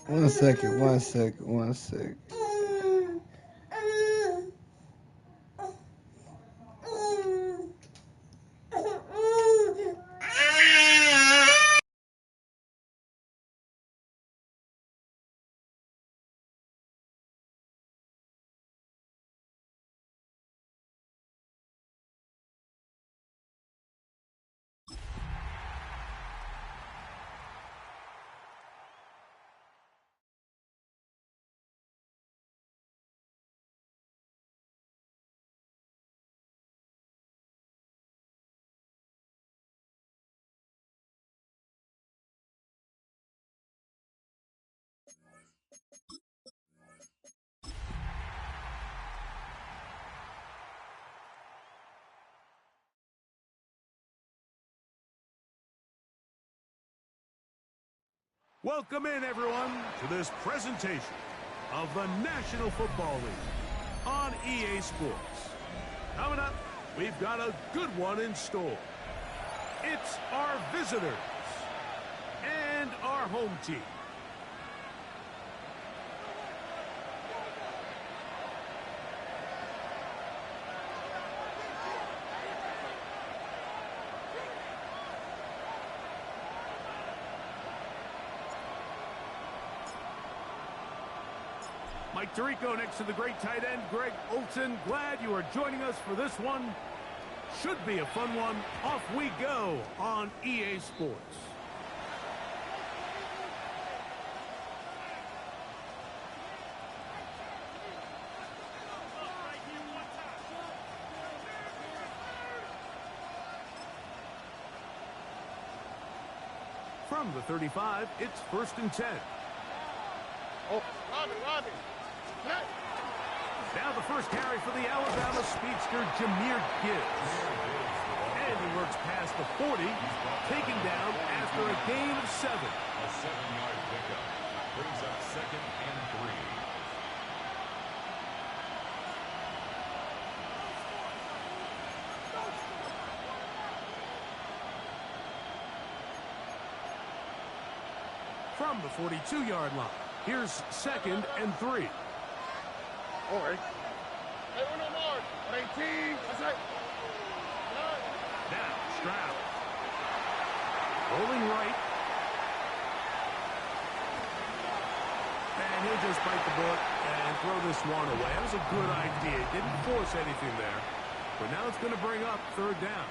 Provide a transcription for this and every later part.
One second, one second, one second. Welcome in, everyone, to this presentation of the National Football League on EA Sports. Coming up, we've got a good one in store. It's our visitors and our home team. Mike Tirico next to the great tight end, Greg Olsen. Glad you are joining us for this one. Should be a fun one. Off we go on EA Sports. From the 35, it's 1st and 10. Oh, Robbie. Now the first carry for the Alabama speedster, Jahmyr Gibbs. And he works past the 40, taken down after a gain of 7. A 7-yard pickup brings up 2nd and 3. From the 42-yard line, here's 2nd and 3. All right. Hey, no more. 18. That's right. Now, Stroud. Rolling right. And he'll just bite the bullet and throw this one away. That was a good idea. Didn't force anything there. But now it's going to bring up 3rd down.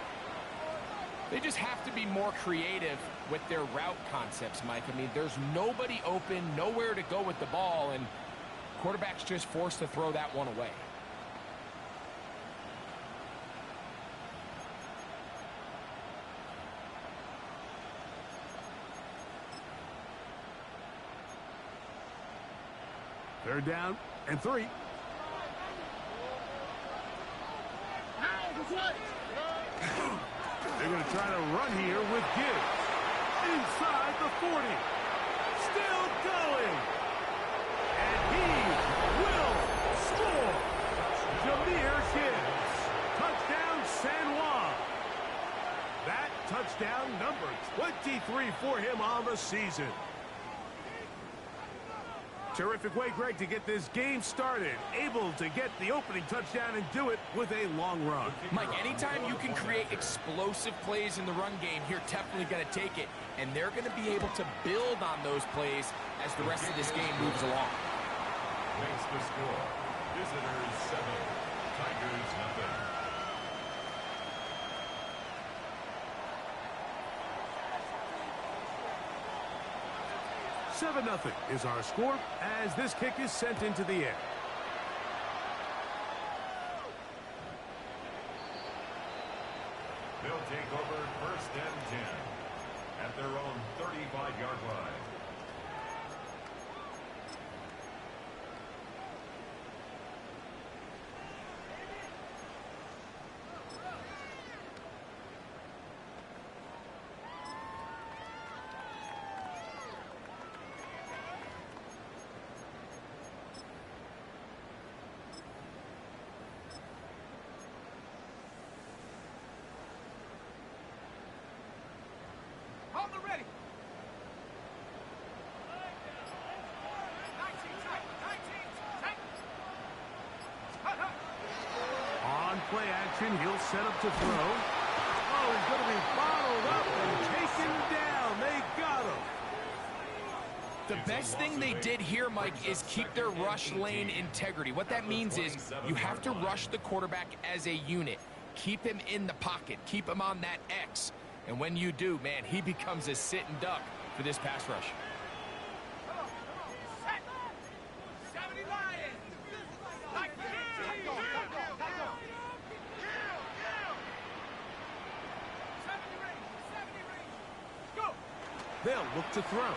They just have to be more creative with their route concepts, Mike. I mean, there's nobody open, nowhere to go with the ball, and quarterback's just forced to throw that one away. Third down and 3. They're going to try to run here with Gibbs. Inside the 40. Still going. And he will score. Jahmyr Gibbs. Touchdown San Juan. That touchdown number 23 for him on the season. Terrific way, Greg, to get this game started. Able to get the opening touchdown and do it with a long run. Mike, anytime you can create explosive plays in the run game, you're definitely going to take it. And they're going to be able to build on those plays as the rest of this game moves along. Makes the score. Visitors 7, Tigers nothing. Seven 0 is our score as this kick is sent into the air. They'll take over 1st and 10 at their own 35-yard line. play action. He'll set up to throw. Oh, he's going to be bottled up and taken down. They got him. The best thing they did here, Mike, is keep their rush lane integrity. What that means is you have to rush the quarterback as a unit. Keep him in the pocket. Keep him on that X. And when you do, man, he becomes a sitting duck for this pass rush. They'll look to throw.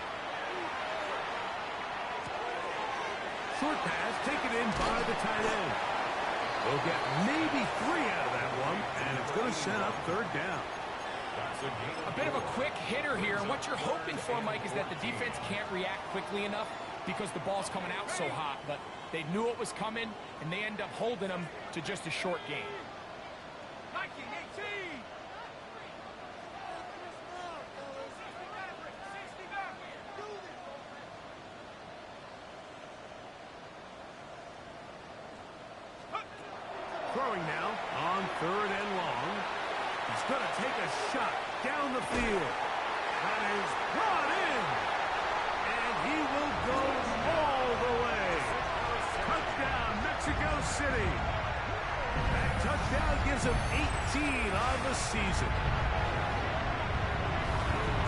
Short pass taken in by the tight end. They'll get maybe 3 out of that one, and it's going to set up third down. A bit of a quick hitter here, and what you're hoping for, Mike, is that the defense can't react quickly enough because the ball's coming out so hot, but they knew it was coming, and they end up holding them to just a short gain. Throwing now on third and long. He's going to take a shot down the field. That is brought in. And he will go all the way. Touchdown, Mexico City. That touchdown gives him 18 on the season.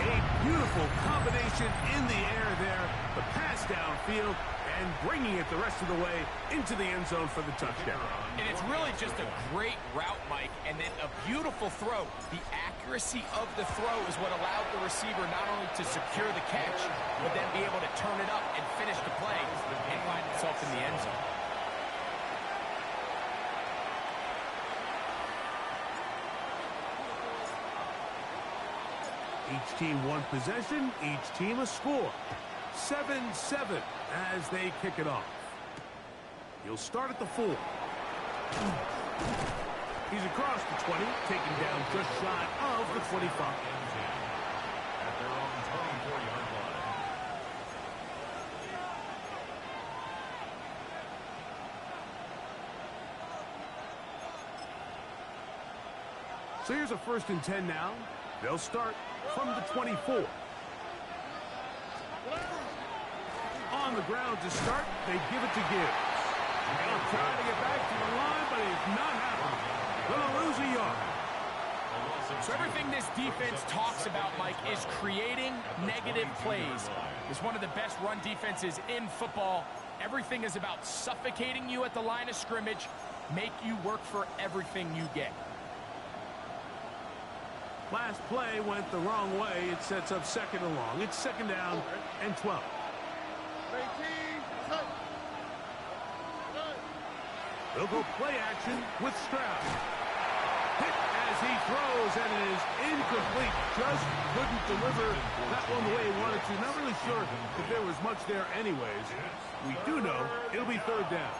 A beautiful combination in the air there. The pass downfield and bringing it the rest of the way into the end zone for the touchdown. And it's really just a great route, Mike, and then a beautiful throw. The accuracy of the throw is what allowed the receiver not only to secure the catch, but then be able to turn it up and finish the play and find itself in the end zone. Each team one possession, each team a score. 7-7 as they kick it off. He'll start at the 4. He's across the 20, taken down just shy of the 25. At their own 24-yard line. So here's a 1st and 10 now. They'll start from the 24. On the ground to start, they give it to Gibbs. He'll try to get back to the line, but it's not happening. Gonna lose a yard. So everything this defense talks about, Mike, is creating negative plays. It's one of the best run defenses in football. Everything is about suffocating you at the line of scrimmage, make you work for everything you get. Last play went the wrong way. It sets up 2nd and long. It's 2nd down and 12. They'll go play action with Stroud. Hit as he throws, and it is incomplete. Just couldn't deliver that one the way he wanted to. Not really sure if there was much there anyways. We do know it'll be 3rd down.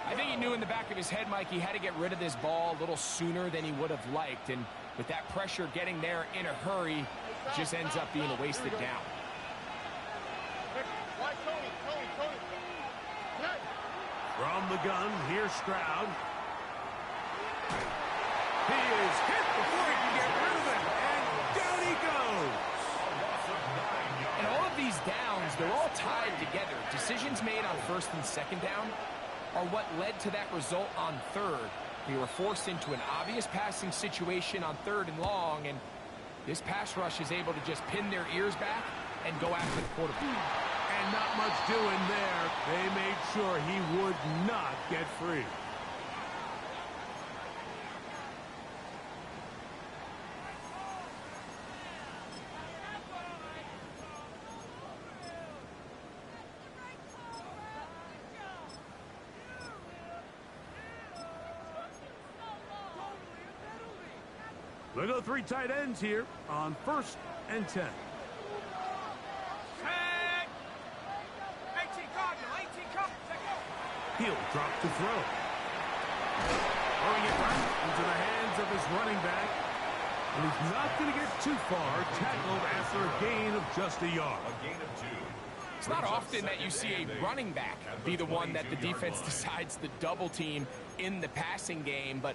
I think he knew in the back of his head, Mike, he had to get rid of this ball a little sooner than he would have liked. And with that pressure getting there in a hurry, just ends up being a wasted down. From the gun, here's Stroud. He is hit before he can get rid of it, and down he goes. And all of these downs, they're all tied together. Decisions made on 1st and 2nd down are what led to that result on 3rd. They were forced into an obvious passing situation on 3rd and long, and this pass rush is able to just pin their ears back and go after the quarterback. And not much doing there. They made sure he would not get free. They'll go 3 tight ends here on 1st and 10. He'll drop to throw. Throwing it right into the hands of his running back. And he's not going to get too far. Tackled after a gain of just a yard. A gain of 2. It's not often that you see a running back be the one that the defense decides to double team in the passing game, but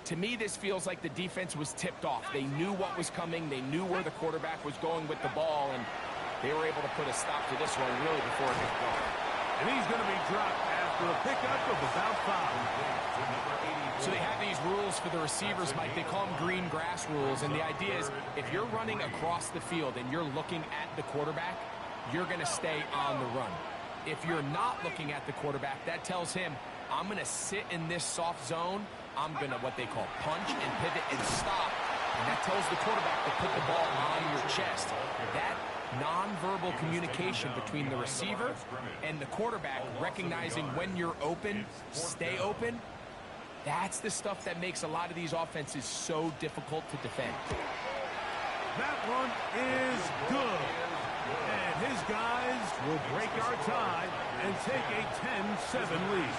to me, this feels like the defense was tipped off. They knew what was coming. They knew where the quarterback was going with the ball, and they were able to put a stop to this one really before it hit the ball. And he's going to be dropped after a pickup of about 5. So they have these rules for the receivers, Mike. They call them green grass rules, and the idea is if you're running across the field and you're looking at the quarterback, you're going to stay on the run. If you're not looking at the quarterback, that tells him, I'm going to sit in this soft zone. I'm going to what they call punch and pivot and stop. And that tells the quarterback to put the ball on your chest. That nonverbal communication between the receiver and the quarterback, recognizing when you're open, stay open, that's the stuff that makes a lot of these offenses so difficult to defend. That one is good. And his guys will break our tie and take a 10-7 lead.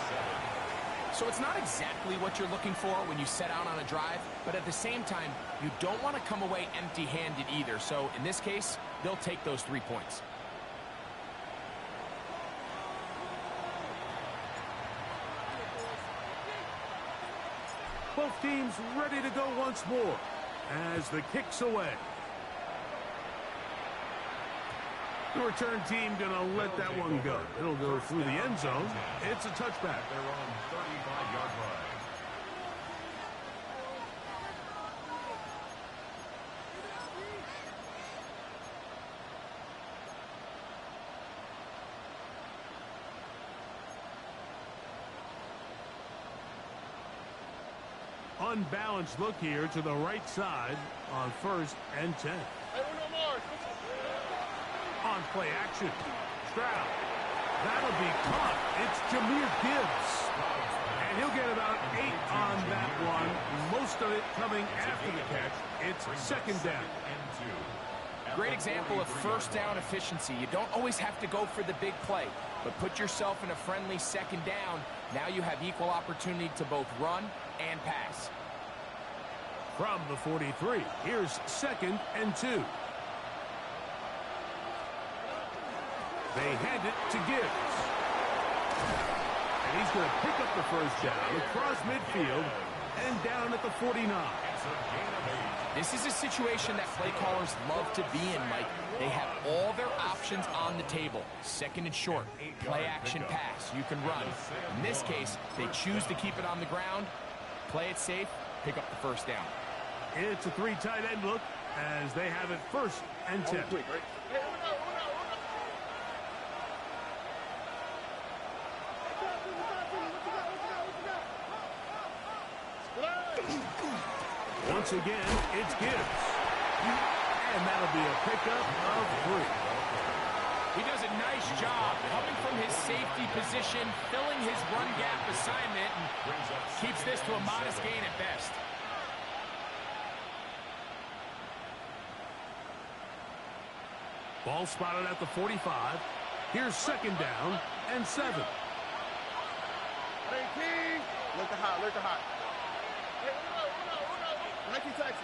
So it's not exactly what you're looking for when you set out on a drive, but at the same time, you don't want to come away empty-handed either. So in this case, they'll take those 3 points. Both teams ready to go once more as the kick's away. The return team going to let that one go. It'll go through the end zone. It's a touchback. They're on 35-yard line. Unbalanced look here to the right side on 1st and 10. On play action. Stroud. That'll be caught. It's Jahmyr Gibbs. And he'll get about 8 on that one. Most of it coming after the catch. It's 2nd down. Great example of first down efficiency. You don't always have to go for the big play, but put yourself in a friendly 2nd down. Now you have equal opportunity to both run and pass. From the 43, here's 2nd and 2. They hand it to Gibbs. And he's going to pick up the first down across midfield and down at the 49. This is a situation that play callers love to be in, Mike. They have all their options on the table. 2nd and short, play action pass. You can run. In this case, they choose to keep it on the ground, play it safe, pick up the first down. It's a 3 tight end look as they have it 1st and 10. Once again, it's Gibbs. And that'll be a pickup of 3. He does a nice job coming from his safety position, filling his run gap assignment, and keeps this to a modest gain at best. Ball spotted at the 45. Here's 2nd down and 7. Look to hot, look to hot. Nike taxi.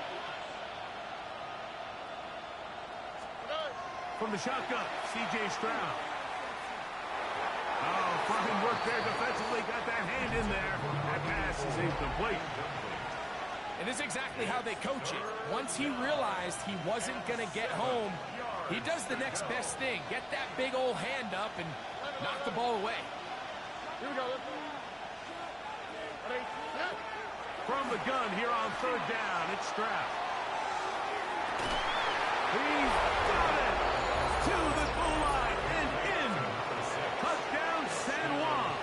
From the shotgun, C.J. Stroud. Oh, fine work there defensively. Got that hand in there. That pass is incomplete. And this is exactly how they coach it. Once he realized he wasn't going to get home, he does the next best thing. Get that big old hand up and knock the ball away. Here we go. From the gun here on 3rd down, it's Stroud. He's got it to the goal line and in. Touchdown, San Juan.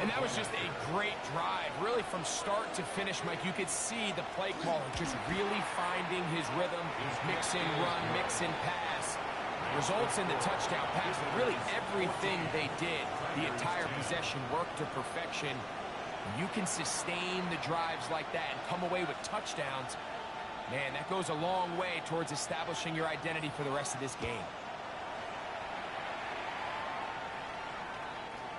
And that was just a great drive, really from start to finish, Mike. You could see the play caller just really finding his rhythm, mix and run, mix and pass. Results in the touchdown pass. Really everything they did, the entire possession worked to perfection. You can sustain the drives like that and come away with touchdowns. Man, that goes a long way towards establishing your identity for the rest of this game.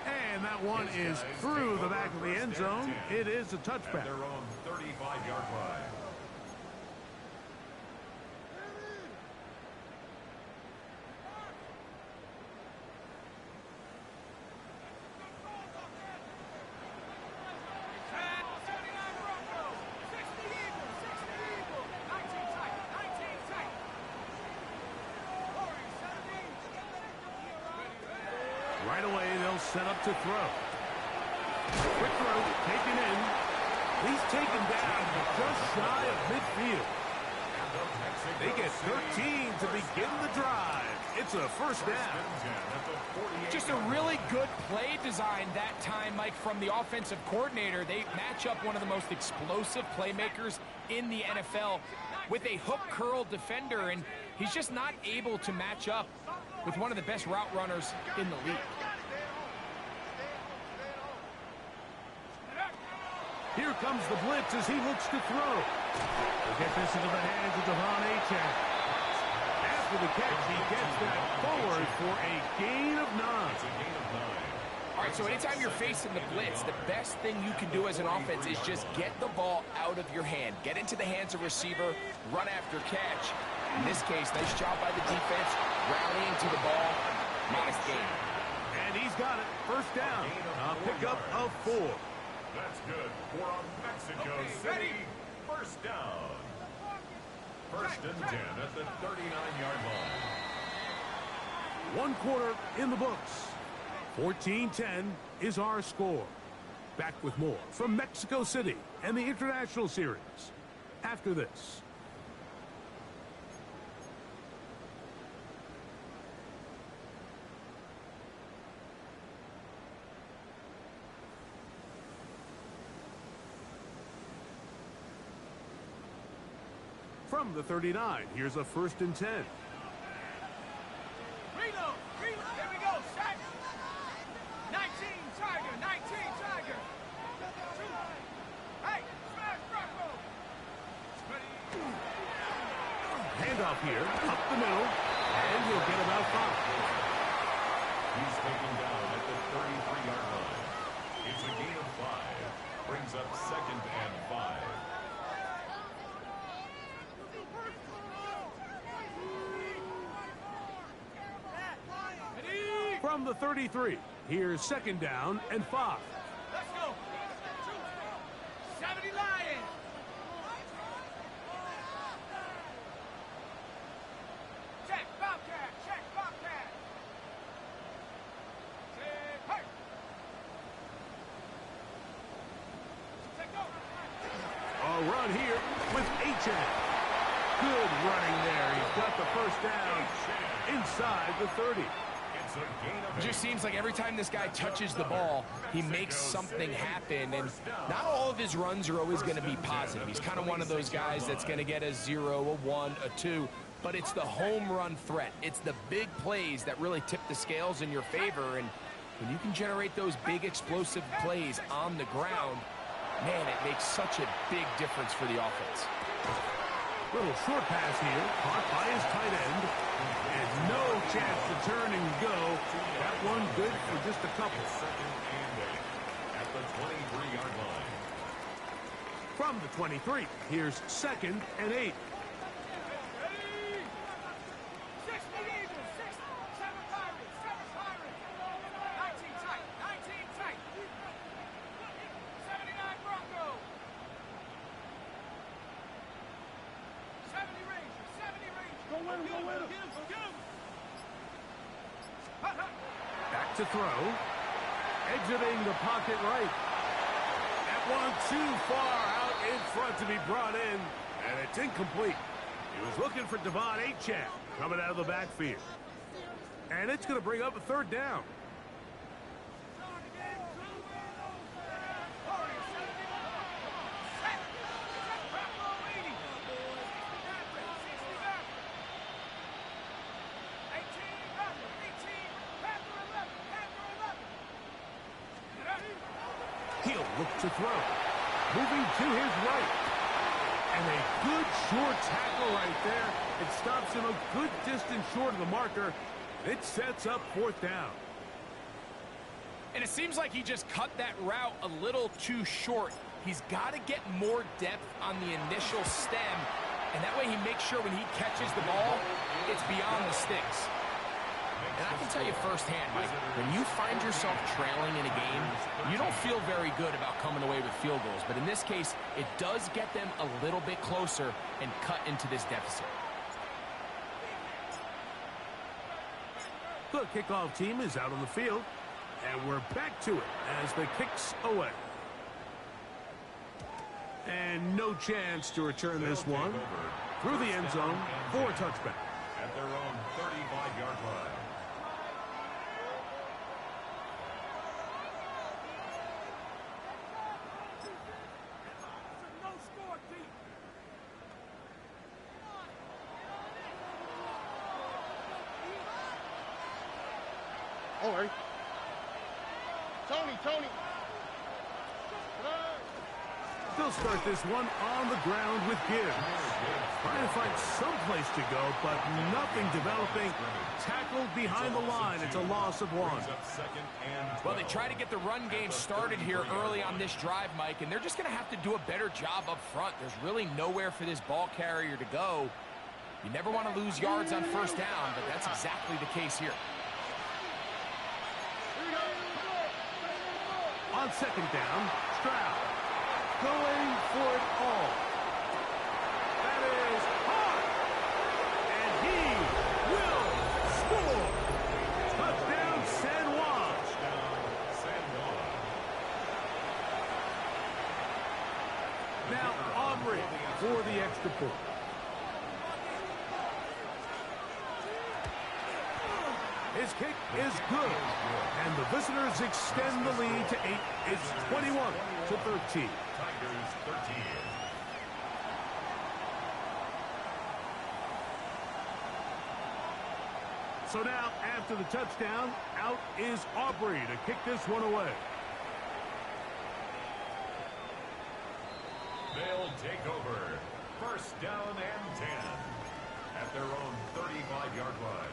And that one is through the back of the end zone. It is a touchback. Their own 35-yard line. Right away, they'll set up to throw. Quick throw, taken in. He's taken down just shy of midfield. They get 13 to begin the drive. It's a first down. Just a really good play design that time, Mike, from the offensive coordinator. They match up one of the most explosive playmakers in the NFL with a hook curl defender, and he's just not able to match up with one of the best route runners in the league. Here comes the blitz as he looks to throw. He'll get this into the hands of Devon Achane. After the catch, he gets that forward for a gain of 9. All right, so anytime you're facing the blitz, the best thing you can do as an offense is just get the ball out of your hand. Get into the hands of receiver, run after catch. In this case, nice job by the defense, rallying to the ball. Modest gain. And he's got it. First down. A pickup of 4. That's good for Mexico City. First down. First and 10 at the 39-yard line. 1 quarter in the books. 14-10 is our score. Back with more from Mexico City and the International Series after this. From the 39, here's a first and 10. Reno, here we go, set. 19, Tiger, 19, Tiger. Hey, smash Bronco. Handoff here, up the middle, and he'll get about 5. He's taken down at the 33-yard line. It's a gain of 5. Brings up second and 5. From the 33, here's second down and 5. Let's go. 70 Lions. Check, Bobcat, check, Bobcat. Check, hey. Check, go. A run here with Achane. Good running there. He's got the first down inside the 30. It just seems like every time this guy touches the ball, he makes something happen, and not all of his runs are always going to be positive. He's kind of one of those guys that's going to get a 0, a 1, a 2, but it's the home run threat. It's the big plays that really tip the scales in your favor, and when you can generate those big explosive plays on the ground, man, it makes such a big difference for the offense. Little short pass here, caught by his tight end, and no chance to turn and go. That one good for just a couple. Second and 8 at the 23-yard line. From the 23, here's second and 8. 60 Eagles, 6, 7 Pirates, 7 Pirates. 19 tight, 19 tight. 79 Broncos. 70 Rangers, 70 Rangers. Go win him, go win him. Get him, get him. Back to throw. Exiting the pocket right. That one too far out in front to be brought in, and it's incomplete. He was looking for Devon Achane coming out of the backfield. And it's going to bring up a third down. He'll look to throw. Moving to his right. And a good short tackle right there. It stops him a good distance short of the marker. It sets up fourth down. And it seems like he just cut that route a little too short. He's got to get more depth on the initial stem, and that way he makes sure when he catches the ball, it's beyond the sticks. And I can tell you firsthand, Mike, when you find yourself trailing in a game, you don't feel very good about coming away with field goals. But in this case, it does get them a little bit closer and cut into this deficit. The kickoff team is out on the field. And we're back to it as the kick's away. And no chance to return this one through the end zone for a touchback. At their own 35-yard line. No score, Pete. All right. Tony. They'll start this one on the ground with Gibbs. Trying to find some place to go, but nothing developing. Tackled behind the line. It's a loss of 1. Well, they try to get the run game started here early on this drive, Mike, and they're just going to have to do a better job up front. There's really nowhere for this ball carrier to go. You never want to lose yards on first down, but that's exactly the case here. On second down, Stroud going for it all. That is hard. And he will score. Touchdown, San Juan. Now Aubrey for the extra point. His kick is good. And the visitors extend the lead to 8. It's 21-13. Tigers 13. So now, after the touchdown, out is Aubrey to kick this one away. They'll take over. First down and 10. At their own 35-yard line.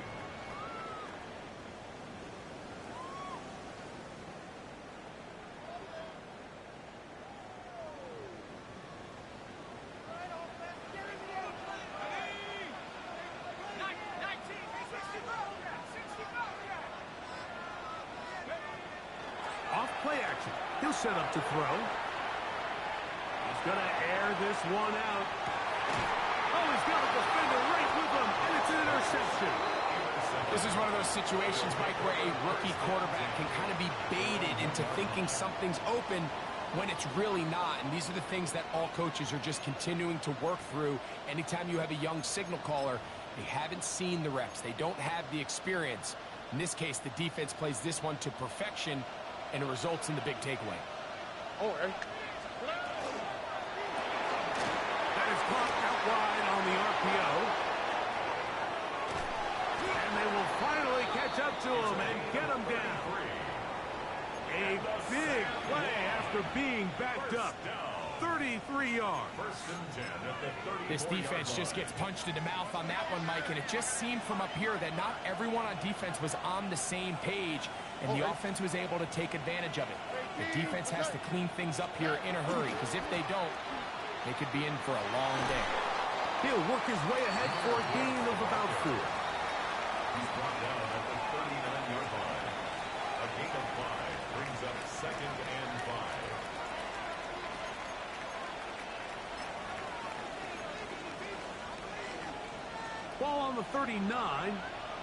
Off play action. He'll set up to throw. He's going to air this one out. Oh, he's got a defender right with him, and it's an interception. This is one of those situations, Mike, where a rookie quarterback can kind of be baited into thinking something's open when it's really not. And these are the things that all coaches are just continuing to work through. Anytime you have a young signal caller, they haven't seen the reps. They don't have the experience. In this case, the defense plays this one to perfection, and it results in the big takeaway. All right. That is caught out wide on the RPO. And they will finally catch up to him and get him down. A big play after being backed up. 33 yards. First and 10 at the 34-yard This defense just gets punched in the mouth on that one, Mike, and it just seemed from up here that not everyone on defense was on the same page, and the offense was able to take advantage of it. The defense has to clean things up here in a hurry, because if they don't, they could be in for a long day. He'll work his way ahead for a gain of about 4. He's brought down at the 39-yard line. A gain of 5 brings up second and 5. Ball on the 39.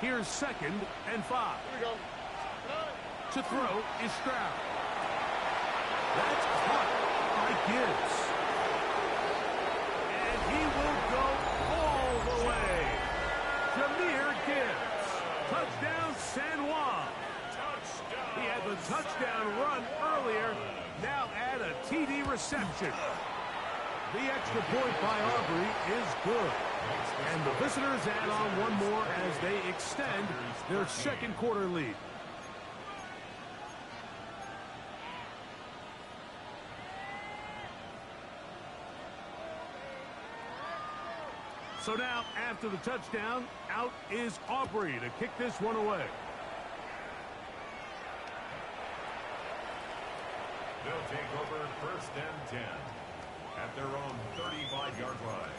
Here's second and 5. Here we go. To throw is Stroud. That's caught by Gibbs. And he will go all the way. Jahmyr Gibbs. Touchdown, San Juan. He had the touchdown run earlier. Now add a TD reception. The extra point by Aubrey is good. And the visitors add on one more as they extend their second quarter lead. So now, after the touchdown, out is Aubrey to kick this one away. They'll take over first and 10 at their own 35-yard line.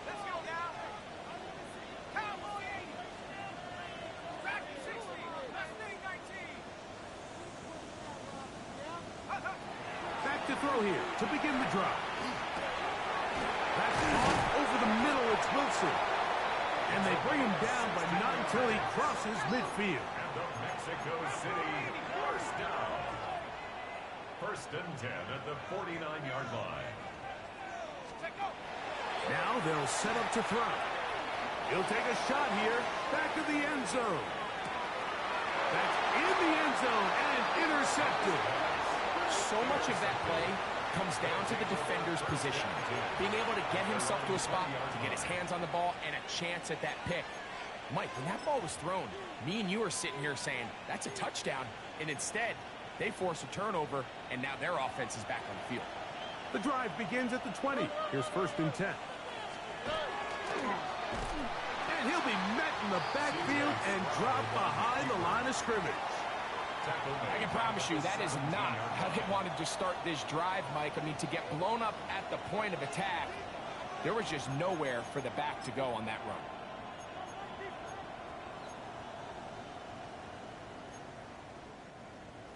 Let's go now. Cowboy 80. Back 60. Mustang 19. Back to throw here to begin the drive. That's off over the it's Wilson. And they bring him down, but not until he crosses midfield. And the Mexico City first down. First and 10 at the 49-yard line. Now they'll set up to throw. He'll take a shot here. Back to the end zone. That's in the end zone and intercepted. So much of that play comes down to the defender's position. Being able to get himself to a spot, to get his hands on the ball, and a chance at that pick. Mike, when that ball was thrown, me and you are sitting here saying, that's a touchdown. And instead, they force a turnover, and now their offense is back on the field. The drive begins at the 20. Here's first and 10. And he'll be met in the backfield and dropped behind the line of scrimmage. I can promise you that is not how they wanted to start this drive, Mike. I mean, to get blown up at the point of attack, there was just nowhere for the back to go on that run.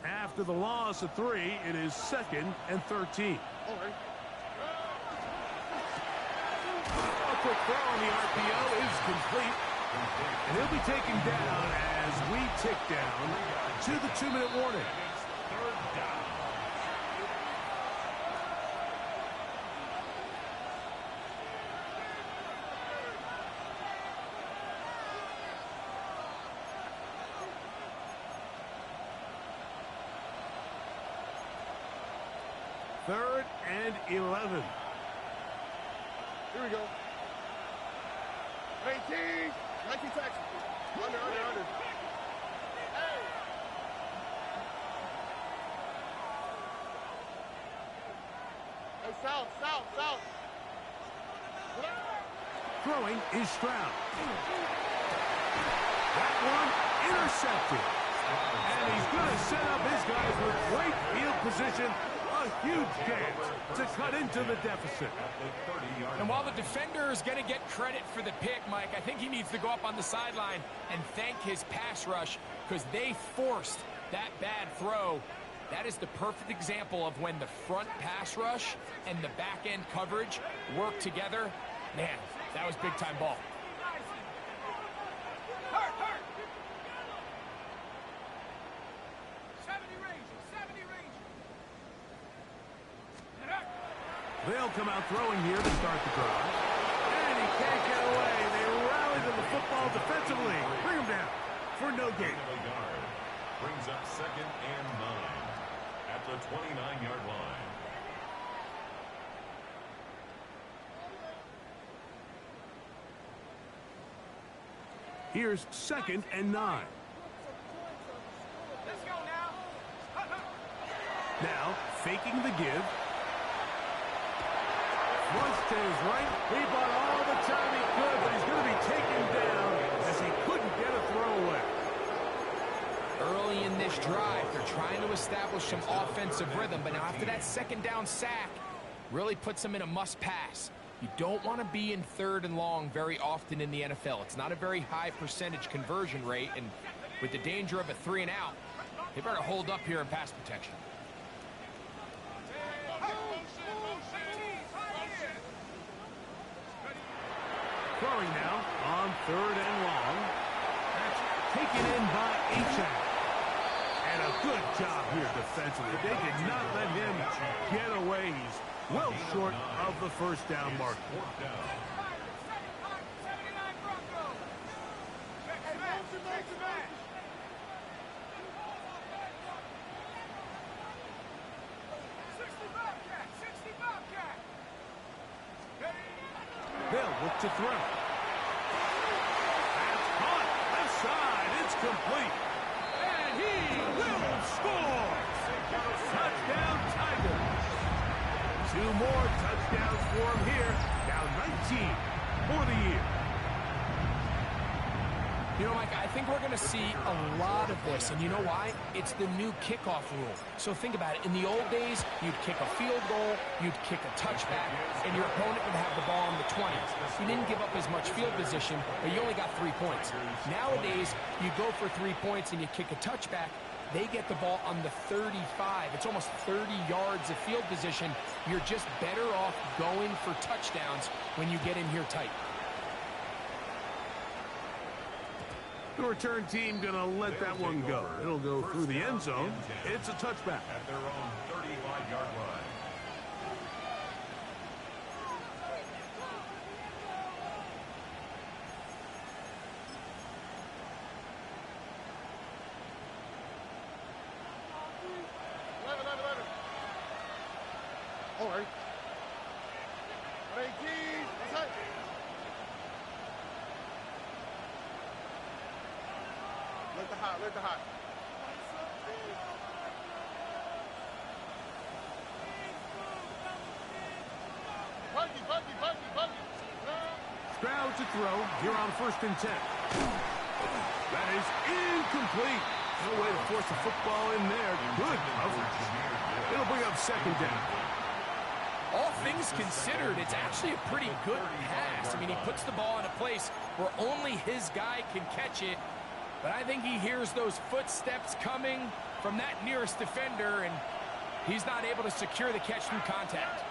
After the loss of 3, it is 2nd and 13. A quick throw on the RPO is complete. And he'll be taken down as we tick down to the 2-minute warning. Third down. Third and 11. Here we go. 19. 19 tackles. Under. Hey. Hey, south. Throwing is Stroud. That one intercepted. And he's going to set up his guys with great field position. A huge chance to cut into the deficit. And while the defender is going to get credit for the pick, Mike, I think he needs to go up on the sideline and thank his pass rush because they forced that bad throw. That is the perfect example of when the front pass rush and the back end coverage work together. Man, that was big-time ball. Hurt. 70 Rangers. They'll come out throwing here to start the drive. And he can't get away. They rally to the football defensively. Bring him down for no gain. Brings up 2nd and 9 at the 29-yard line. Here's 2nd and 9. Let's go now. Now, faking the give. Runs to his right. He bought all the time he could, but he's going to be taken down as he couldn't get a throw away. Early in this drive, they're trying to establish some offensive rhythm, but now after that 2nd down sack, really puts them in a must-pass. You don't want to be in 3rd and long very often in the NFL. It's not a very high percentage conversion rate, and with the danger of a 3-and-out, they better hold up here in pass protection. Throwing now on 3rd and long. That's taken in by Achane. And a good job here defensively. They did not let him get away. He's well short of the first down mark. They'll look to throw. That's caught. Left side. It's complete. And he will score. Touchdown, Tigers. 2 more touchdowns for him here. Now 19 for the year. You know, Mike, I think we're going to see a lot of this, and you know why? It's the new kickoff rule. So think about it. In the old days, you'd kick a field goal, you'd kick a touchback, and your opponent would have the ball on the 20. You didn't give up as much field position, but you only got 3 points. Nowadays, you go for 3 points and you kick a touchback, they get the ball on the 35. It's almost 30 yards of field position. You're just better off going for touchdowns when you get in here tight. The return team going to let that one go. It'll go through the end zone. It's a touchback. At their own 35-yard line. All right. 18. That's it. Let the hot. Let the hot. Buggy. Stroud to throw here on 1st and 10. That is incomplete. No way to force the football in there. Good coverage. It'll bring up 2nd down. All things considered, it's actually a pretty good pass. I mean, he puts the ball in a place where only his guy can catch it. But I think he hears those footsteps coming from that nearest defender, and he's not able to secure the catch through contact.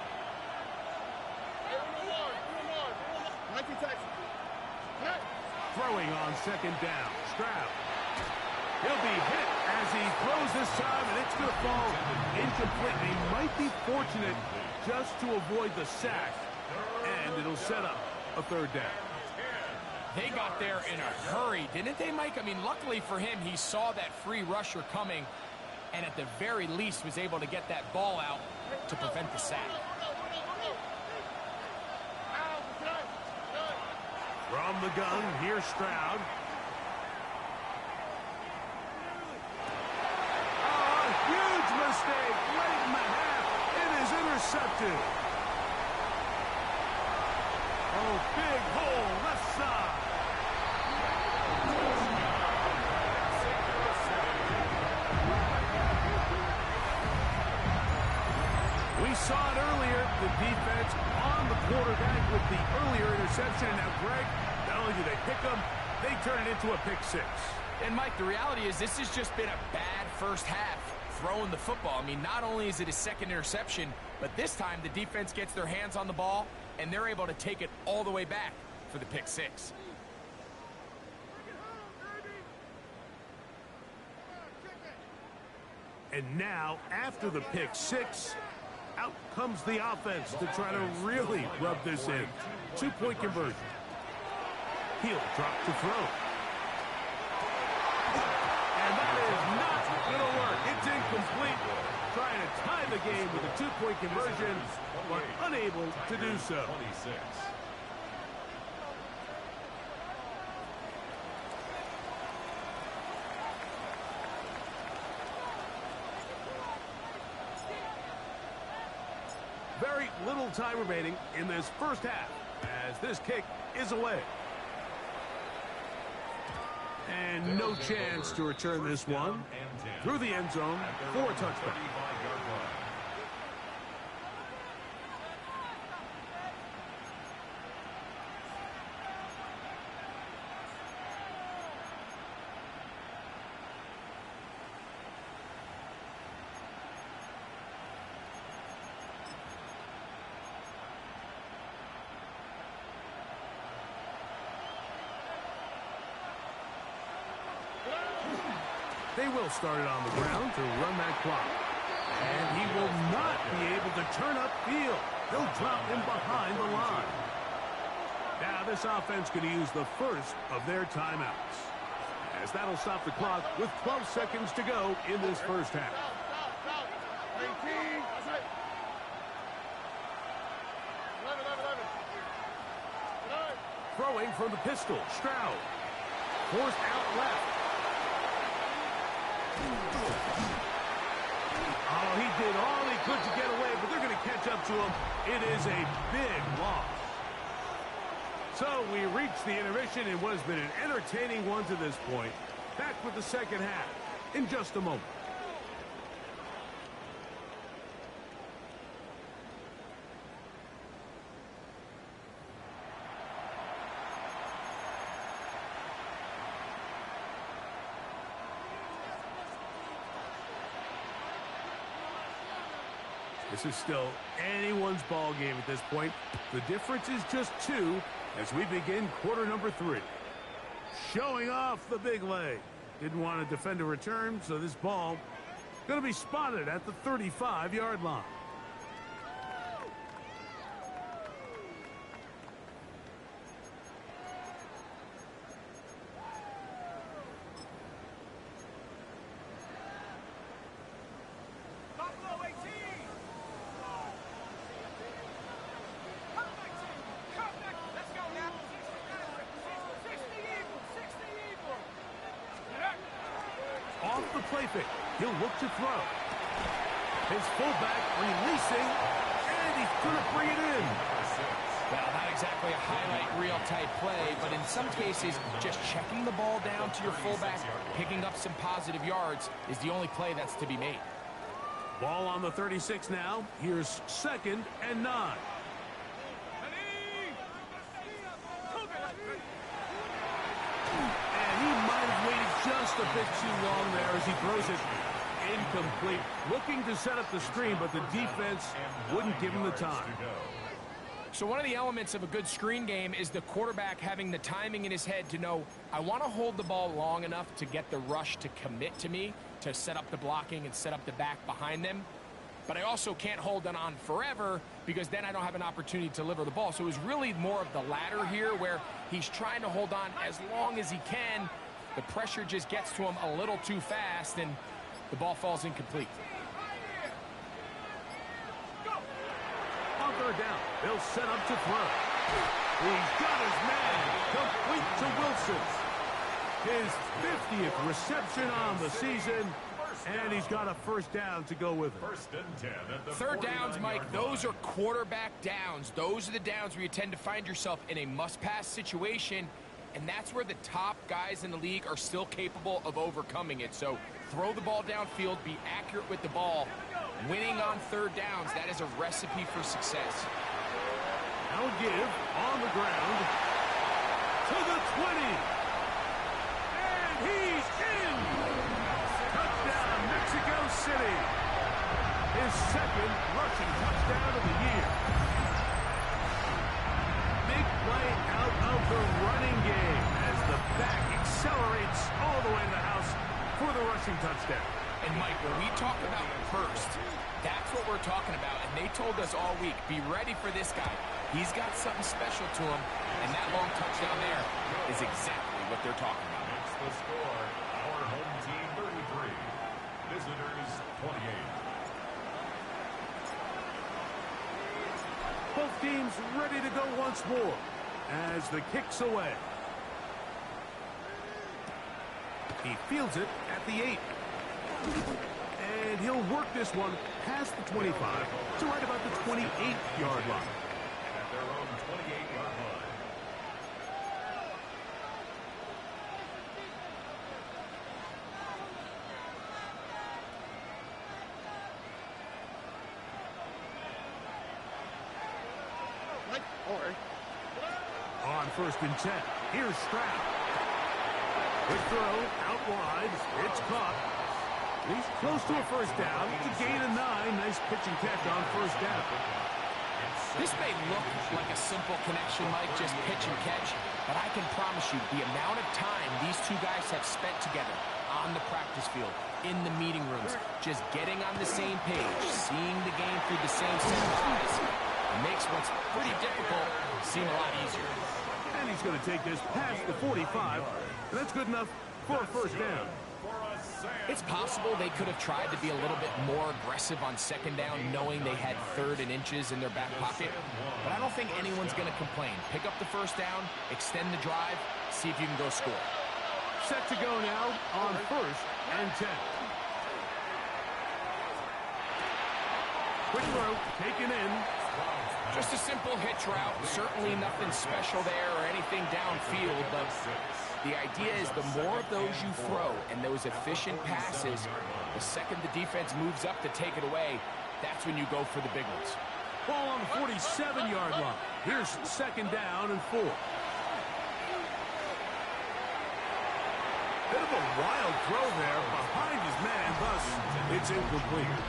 Throwing on 2nd down. Stroud. He'll be hit as he throws this time, and it's going to fall incomplete. He might be fortunate just to avoid the sack, and it'll set up a 3rd down. They got there in a hurry, didn't they, Mike? I mean, luckily for him, he saw that free rusher coming, and at the very least was able to get that ball out to prevent the sack. From the gun, here's Stroud. Oh, a huge mistake late in the half. It is intercepted. Oh, big hole, left side. We saw it earlier, the defense on the quarterback with the earlier interception. And now, Greg, not only do they pick him, they turn it into a pick 6. And, Mike, the reality is this has just been a bad first half throwing the football. I mean, not only is it his 2nd interception, but this time the defense gets their hands on the ball, and they're able to take it all the way back for the pick 6. And now, after the pick 6, out comes the offense to try to really rub this in. 2-point conversion. He'll drop to throw. And that is not going to work. It's incomplete. Trying to tie the game with a 2-point conversion, but unable to do so. 26. Very little time remaining in this first half as this kick is away. And no chance to return this one through the end zone for a touchback. They will start it on the ground to run that clock. And he will not be able to turn upfield. They'll drop him behind the line. Now this offense going to use the first of their timeouts, as that'll stop the clock with 12 seconds to go in this first half. Throwing from the pistol, Stroud. Forced out left. Oh, he did all he could to get away, but they're going to catch up to him. It is a big loss. So we reach the intermission in what has been an entertaining one to this point. Back with the second half in just a moment. This is still anyone's ball game at this point. The difference is just 2 as we begin quarter number 3. Showing off the big leg. Didn't want to defend a return, so this ball going to be spotted at the 35-yard line. Buffalo 18. Come back, team. Come back. Let's go now. 60 Eagles. 60 Eagles. Off the play fake. He'll look to throw. His fullback releasing, and he's going to bring it in. Well, not exactly a highlight reel type play, but in some cases, just checking the ball down to your fullback, picking up some positive yards is the only play that's to be made. Ball on the 36 now. Here's 2nd and 9. And he might have waited just a bit too long there as he throws it incomplete. Looking to set up the screen, but the defense wouldn't give him the time. So one of the elements of a good screen game is the quarterback having the timing in his head to know, I want to hold the ball long enough to get the rush to commit to me, to set up the blocking and set up the back behind them. But I also can't hold it on forever because then I don't have an opportunity to deliver the ball. So it was really more of the latter here where he's trying to hold on as long as he can. The pressure just gets to him a little too fast and the ball falls incomplete. On 3rd down, they'll set up to throw. He's got his man complete to Wilson. His 50th reception on the season, and he's got a 1st down to go with it. 1st and 10 at the 3rd downs, Mike, 49-yard those line. are quarterback downs. Those are the downs where you tend to find yourself in a must-pass situation, and that's where the top guys in the league are still capable of overcoming it. So throw the ball downfield, be accurate with the ball. Winning on 3rd downs, that is a recipe for success. Now a give on the ground to the 20. And he's in. Touchdown, Mexico City. His 2nd rushing touchdown of the year. Big play out of the running game as the back accelerates all the way to the house for the rushing touchdown. And Mike, when we talk about burst, that's what we're talking about. And they told us all week, be ready for this guy. He's got something special to him. And that long touchdown there is exactly what they're talking about. It's the score. Our home team 33. Visitors 28. Both teams ready to go once more as the kick's away. He fields it at the 8. And he'll work this one past the 25 to right about the 28-yard line. At their own 28-yard line. On 1st and 10, here's Stroud. Quick throw, out wide, it's caught. He's close to a 1st down. It's a gain of 9. Nice pitch and catch on 1st down. This may look like a simple connection, Mike, just pitch and catch, but I can promise you the amount of time these two guys have spent together on the practice field, in the meeting rooms, just getting on the same page, seeing the game through the same set of eyes, makes what's pretty difficult seem a lot easier. And he's going to take this past the 45, and that's good enough for a 1st down. It's possible they could have tried to be a little bit more aggressive on 2nd down, knowing they had 3rd and inches in their back pocket. But I don't think anyone's going to complain. Pick up the 1st down, extend the drive, see if you can go score. Set to go now on 1st and 10. Quick throw, taken in. Just a simple hitch route. Certainly nothing special there or anything downfield, but the idea is the more of those you throw and those efficient passes, the second the defense moves up to take it away, that's when you go for the big ones. Ball on the 47-yard line. Here's 2nd down and 4. Bit of a wild throw there behind his man, thus it's incomplete.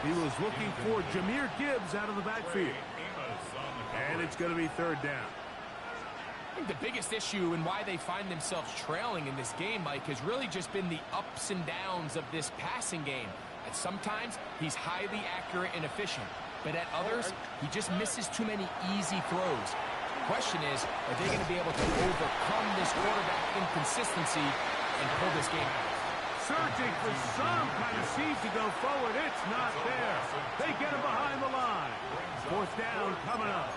He was looking for Jahmyr Gibbs out of the backfield. And it's going to be 3rd down. think the biggest issue and why they find themselves trailing in this game, Mike, has really just been the ups and downs of this passing game. At sometimes, he's highly accurate and efficient, but at others, he just misses too many easy throws. The question is, are they going to be able to overcome this quarterback inconsistency and pull this game out? Searching for some kind of seed to go forward. It's not there. They get him behind the line. Fourth down coming up.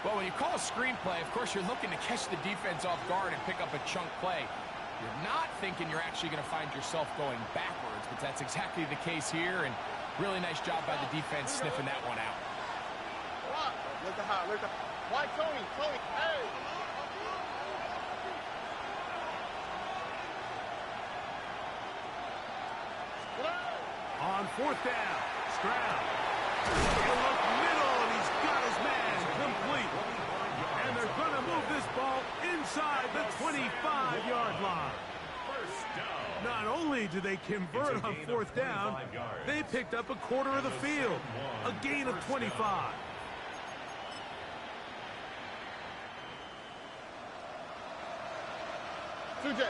Well, when you call a screenplay, of course, you're looking to catch the defense off guard and pick up a chunk play. You're not thinking you're actually going to find yourself going backwards, but that's exactly the case here, and really nice job by the defense sniffing that one out. Look at high, look at why Tony, hey! On fourth down, Stroud. He'll look middle, and he's got his man complete. And they're going to move this ball inside the 25-yard line. Not only do they convert on fourth down, they picked up a quarter of the field. A gain of 25. Two-J.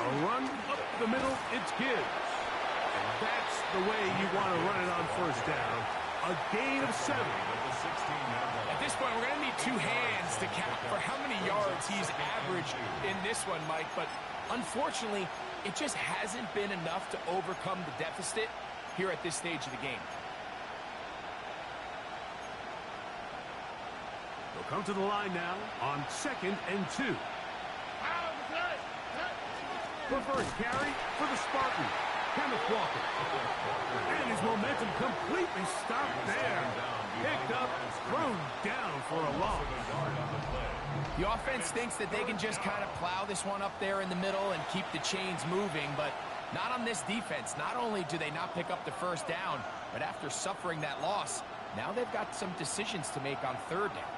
A run up the middle, it's Gibbs. And that's the way you want to run it on first down. A gain of 7. At this point, we're going to need two hands to count for how many yards he's averaged in this one, Mike. But unfortunately, it just hasn't been enough to overcome the deficit here at this stage of the game. They'll come to the line now on 2nd and 2. The first carry for the Spartans, Kenneth Walker. And his momentum completely stopped there. Picked up, thrown down for a loss. The offense thinks that they can just kind of plow this one up there in the middle and keep the chains moving, but not on this defense. Not only do they not pick up the first down, but after suffering that loss, now they've got some decisions to make on third down.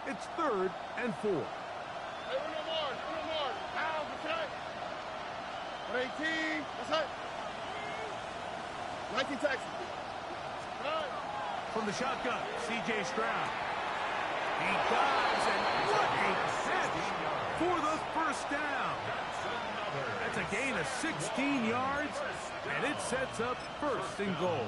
It's 3rd and 4. Hey, Uno more. Pounds, okay? 118, that's it. 19 Texas. Right. From the shotgun, C.J. Stroud. He dives, and what a catch for the first down. That's a gain of 16 yards, and it sets up 1st and goal.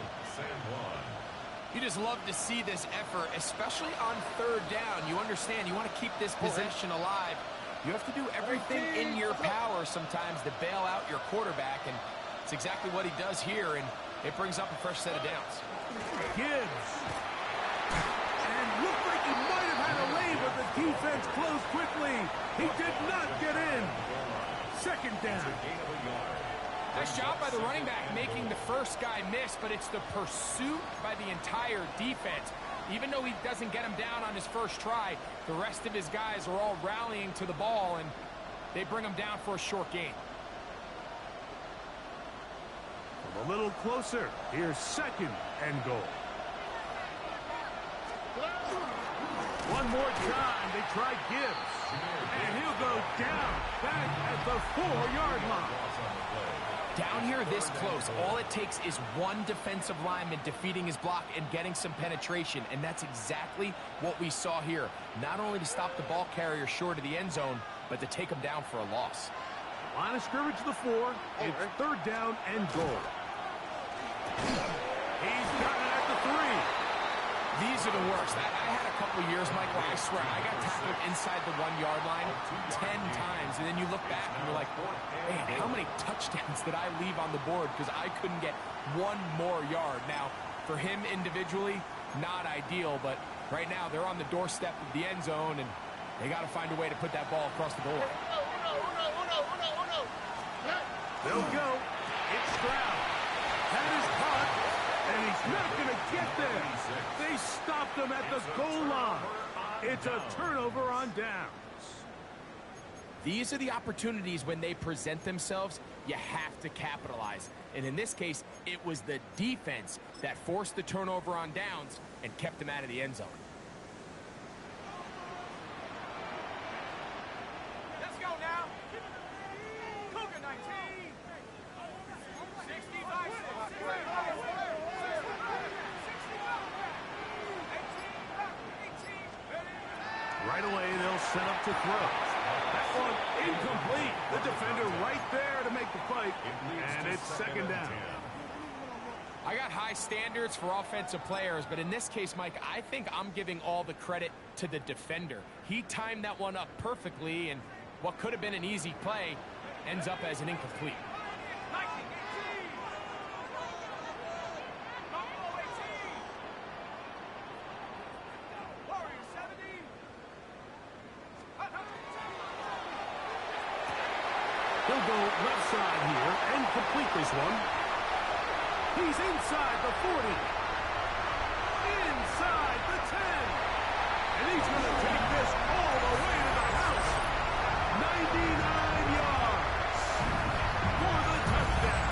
You just love to see this effort, especially on third down. You understand, you want to keep this possession alive. You have to do everything in your power sometimes to bail out your quarterback, and it's exactly what he does here, and it brings up a fresh set of downs. Gibbs. And looked like he might have had a lane, but the defense closed quickly. He did not get in. 2nd down. Nice job by the running back making the first guy miss, but it's the pursuit by the entire defense. Even though he doesn't get him down on his first try, the rest of his guys are all rallying to the ball, and they bring him down for a short gain. From a little closer, here's 2nd and goal. One more time, they try Gibbs. And he'll go down back at the 4-yard line. Down here this close, all it takes is one defensive lineman defeating his block and getting some penetration, and that's exactly what we saw here. Not only to stop the ball carrier short of the end zone, but to take him down for a loss. Line of scrimmage to the 4. It's 3rd down and goal. He's got it at the 3. These are the worst. I had a couple years, Mike, where I swear I got tackled inside the 1-yard line 10 times, and then you look back and you're like, man, how many touchdowns did I leave on the board because I couldn't get one more yard? Now, for him individually, not ideal, but right now they're on the doorstep of the end zone, and they got to find a way to put that ball across the goal. Uno. They'll go. It's Stroud. That is caught, and he's not going to get there. They stopped him at the goal line. It's a turnover on downs. These are the opportunities when they present themselves, you have to capitalize. And in this case, it was the defense that forced the turnover on downs and kept them out of the end zone. Let's go now. Cougar 19. 65. set up to throw. That one incomplete. The defender right there to make the fight. And it's second down. I got high standards for offensive players, but in this case, Mike, I think I'm giving all the credit to the defender. He timed that one up perfectly, and what could have been an easy play ends up as an incomplete. He'll go left side here and complete this one. He's inside the 40. Inside the 10. And he's going to take this all the way to the house. 99 yards for the touchdown.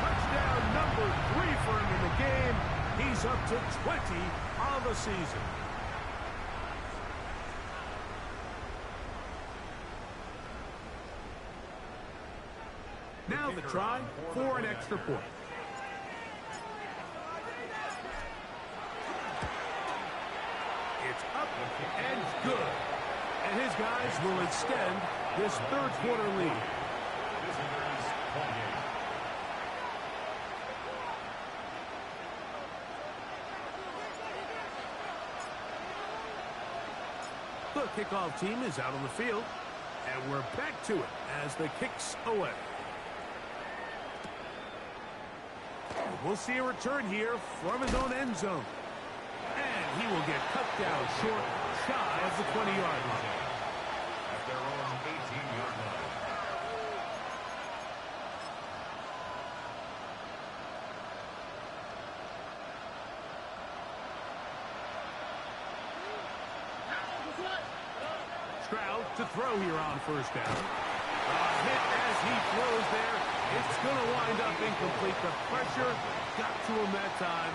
Touchdown number 3 for him in the game. He's up to 20 on the season. Now the try for an extra point. It's up and good. And his guys will extend this third quarter lead. Visitors 28. The kickoff team is out on the field. And we're back to it as the kick's away. We'll see a return here from his own end zone. And he will get cut down short, shy of the 20-yard line. At their own 18-yard line. Stroud to throw here on first down. A hit as he throws there. It's going to wind up incomplete. The pressure got to him that time,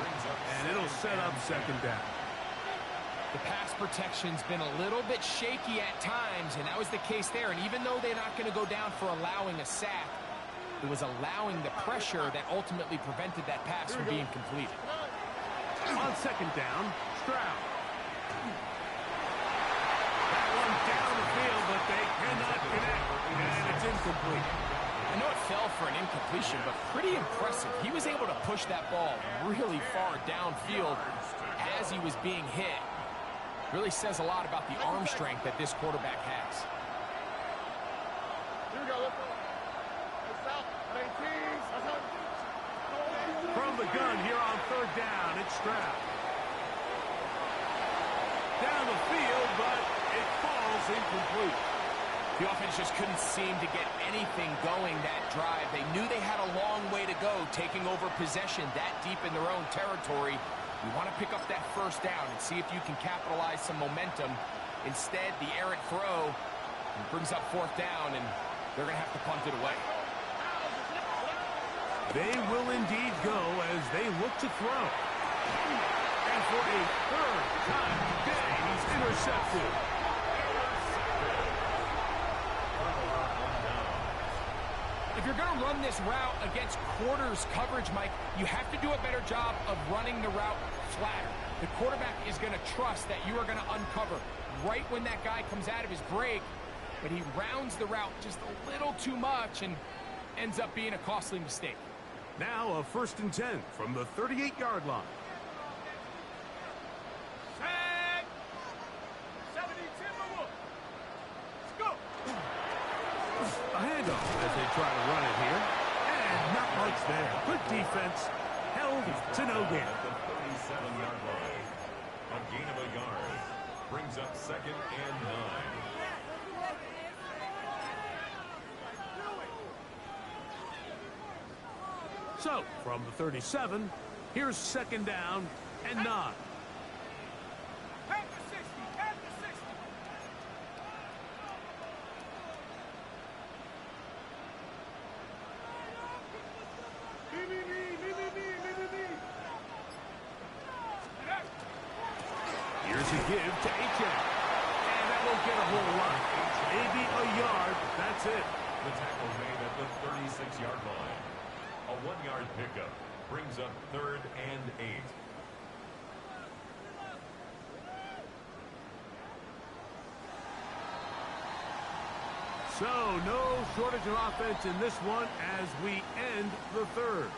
and it'll set up second down. The pass protection's been a little bit shaky at times, and that was the case there. And even though they're not going to go down for allowing a sack, it was allowing the pressure that ultimately prevented that pass from being completed. On second down, Stroud. That one down the field, but they cannot connect, and it's incomplete. I know it fell for an incompletion, but pretty impressive. He was able to push that ball really far downfield as he was being hit. Really says a lot about the arm strength that this quarterback has. Here we go. Let's go. Let's out. 19. From the gun here on third down, it's Stroud. Down the field, but it falls incomplete. The offense just couldn't seem to get anything going that drive. They knew they had a long way to go, taking over possession that deep in their own territory. You want to pick up that first down and see if you can capitalize some momentum. Instead, the errant throw brings up fourth down, and they're going to have to punt it away. They will indeed go as they look to throw. And for a third time today, he's intercepted. If you're going to run this route against quarters coverage, Mike, you have to do a better job of running the route flatter. The quarterback is going to trust that you are going to uncover right when that guy comes out of his break, but he rounds the route just a little too much and ends up being a costly mistake. Now a 1st and 10 from the 38-yard line. Set. 70 Timberwolves. Let's go. A handoff as they try to run it here. And not much there. Good defense. Held to no gain. At the 37-yard line. A gain of a yard. Brings up 2nd and 9. So, from the 37, here's 2nd down and 9. At the 60. At the 60. Here's a give to H.A. And that won't get a whole lot. Maybe a yard. That's it. The tackle made at the 36-yard line. A 1-yard pickup brings up 3rd and 8. So, no shortage of offense in this one as we end the third.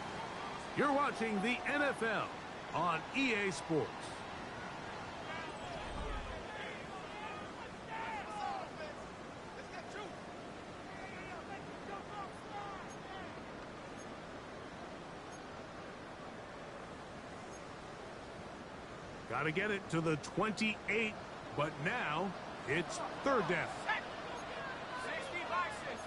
You're watching the NFL on EA Sports. Got to get it to the 28, but now it's third down. 60 by 6.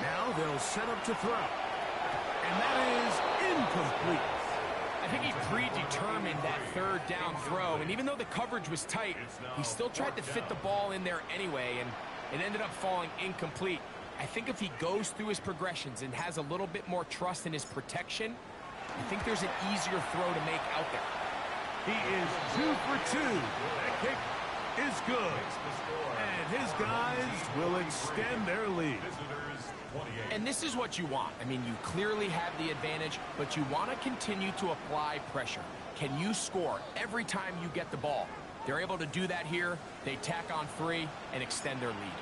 Now they'll set up to throw. And that is incomplete. I think he predetermined that third down throw, and even though the coverage was tight, he still tried to fit the ball in there anyway, and it ended up falling incomplete. I think if he goes through his progressions and has a little bit more trust in his protection, I think there's an easier throw to make out there. He is 2 for 2. That kick is good. And his guys will extend their lead. And this is what you want. I mean, you clearly have the advantage, but you want to continue to apply pressure. Can you score every time you get the ball? They're able to do that here. They tack on 3 and extend their lead.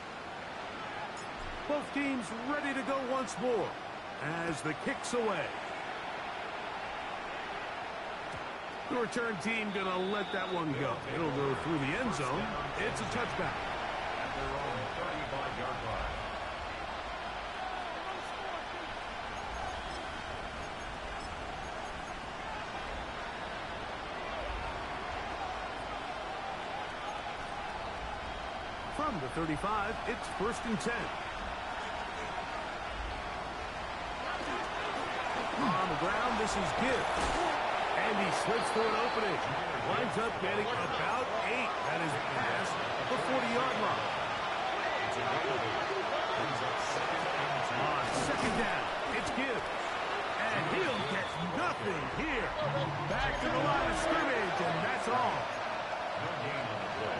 Both teams ready to go once more as the kick's away. The return team going to let that one go. It'll go through the end zone. It's a touchback. At their own 35-yard line. From the 35, it's 1st and 10. On the ground, this is Gibbs. And he slips through an opening. Winds up getting about 8. That is past the 40-yard line. On 2nd down, it's Gibbs. And he'll get nothing here. Back to the line of scrimmage, and that's all. No gain on the play.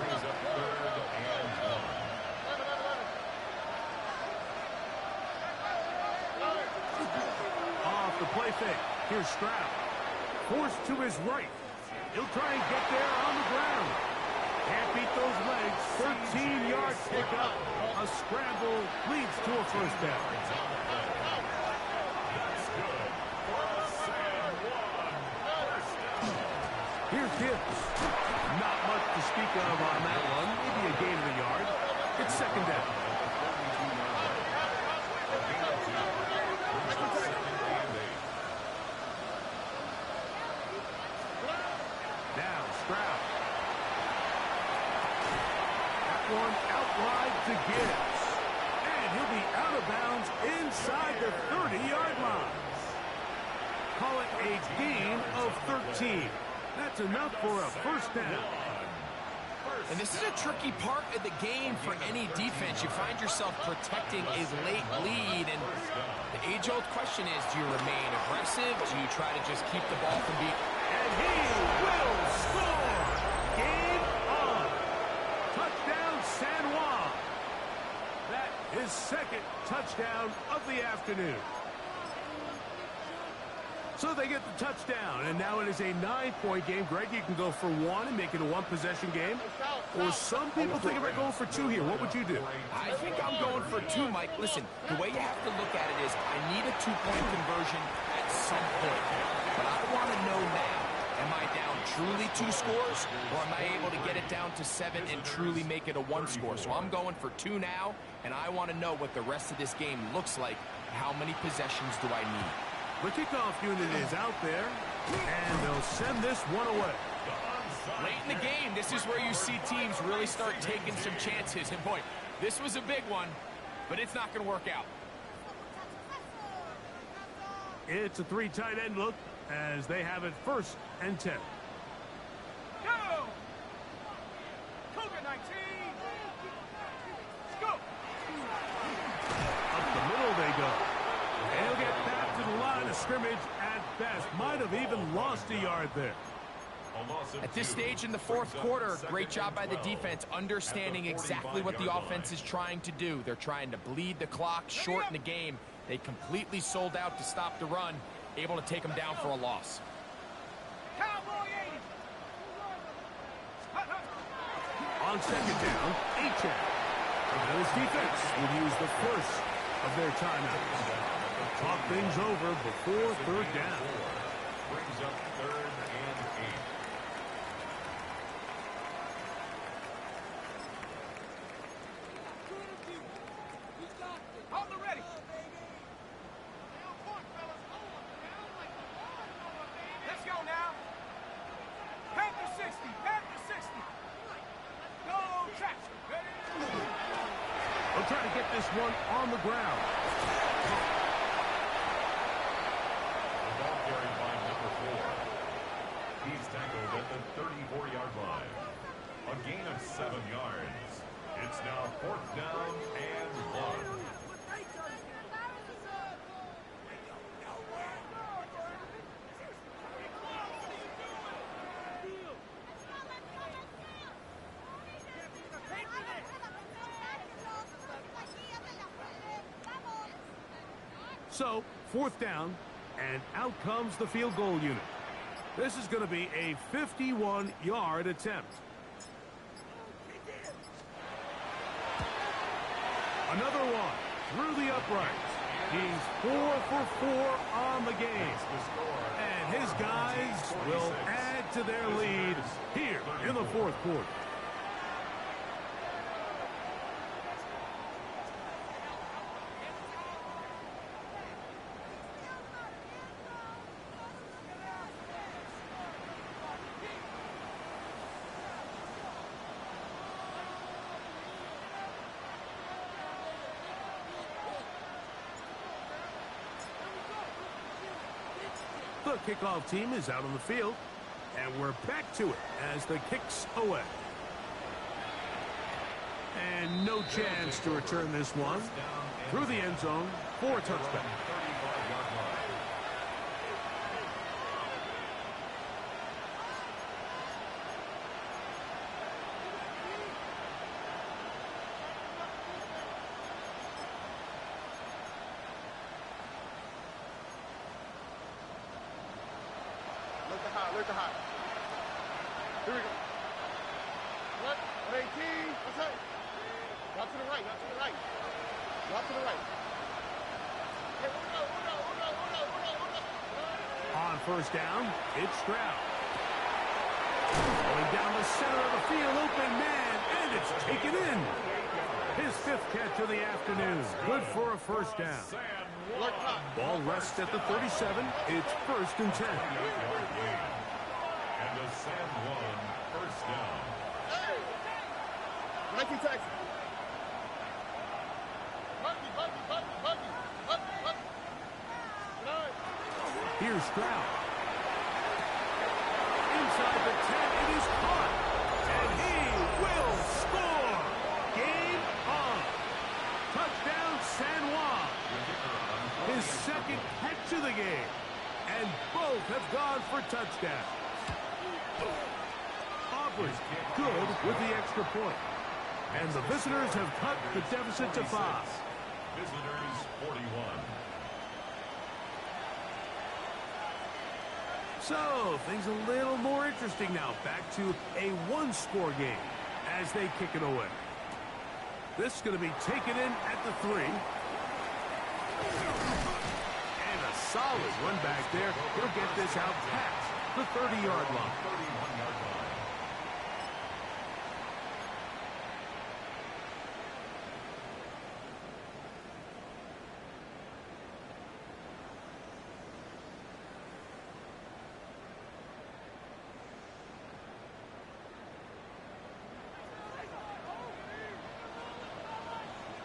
Brings up 3rd and 1. Off the play fake. Here's Stroud. Forced to his right. He'll try and get there on the ground. Can't beat those legs. 13-yard pickup. A scramble leads to a 1st down. That's good for a and 1. 1st down. Here's Gibbs. Not much to speak of on that one. Maybe a gain of a yard. It's 2nd down. Now Stroud. That one out wide to Gibbs. And he'll be out of bounds inside the 30-yard line. Call it a gain of 13. That's enough for a 1st down. And this is a tricky part of the game for any defense. You find yourself protecting a late lead, and the age-old question is, do you remain aggressive? Do you try to just keep the ball from being... And he will score! Game on! Touchdown San Juan! That is 2nd touchdown of the afternoon. So they get the touchdown, and now it is a 9-point game. Greg, you can go for 1 and make it a 1-possession game. Or some people think about going for 2 here. What would you do? I think I'm going for 2, Mike. Listen, the way you have to look at it is I need a 2-point conversion at some point. But I want to know now, am I down truly 2 scores, or am I able to get it down to 7 and truly make it a 1 score? So I'm going for 2 now, and I want to know what the rest of this game looks like. How many possessions do I need? The kickoff unit is out there, and they'll send this one away. Late in the game, this is where you see teams really start taking some chances. And boy, this was a big one, but it's not going to work out. It's a 3 tight end look as they have it 1st and 10. Go! Cougar 19. Let's go! Up the middle they go. And he'll get back to the line of scrimmage at best. Might have even lost a yard there. At this stage in the 4th quarter, great job by the defense, understanding exactly what the offense is trying to do. They're trying to bleed the clock, shorten the game. They completely sold out to stop the run, able to take them down for a loss. Cowboy 80. On second down, Achane. And his defense will use the first of their timeouts. Talk things over before third down. Brings up 3rd and 8. Hold it ready. Let's go now. Panther 60. Panther 60. Go, Jackson. They'll try to get this one on the ground. The ball carried by number 4. He's tackled at the 34-yard line. A gain of 7 yards. It's now 4th down and 1. So, 4th down, and out comes the field goal unit. This is going to be a 51-yard attempt. Another one through the uprights. He's 4 for 4 on the game. And his guys will add to their lead here in the 4th quarter. The kickoff team is out on the field, and we're back to it as the kick's away. And no chance to return this one through the end zone for a touchdown. Look high. Here we go. What? 18. What's that? Drop to the right. Drop to the right. Drop to the right. Hey, hold up. On first down, it's Stroud. Going down the center of the field, open man, and it's taken in. His 5th catch of the afternoon. Good for a first down. Ball rests at the 37. It's 1st and 10. And a San Juan first down. Hey! Nike taxi. Buggy. Here's Stroud. Inside the 10, it is caught. And he will score. Game on. Touchdown, San Juan. His 2nd catch of the game. And both have gone for touchdowns. Auburn's good with the extra point. And the visitors have cut the deficit to 5. Visitors 41. So, things a little more interesting now. Back to a one-score game as they kick it away. This is going to be taken in at the 3. And a solid run back there. He'll get this out past the 30-yard line. 31-yard line.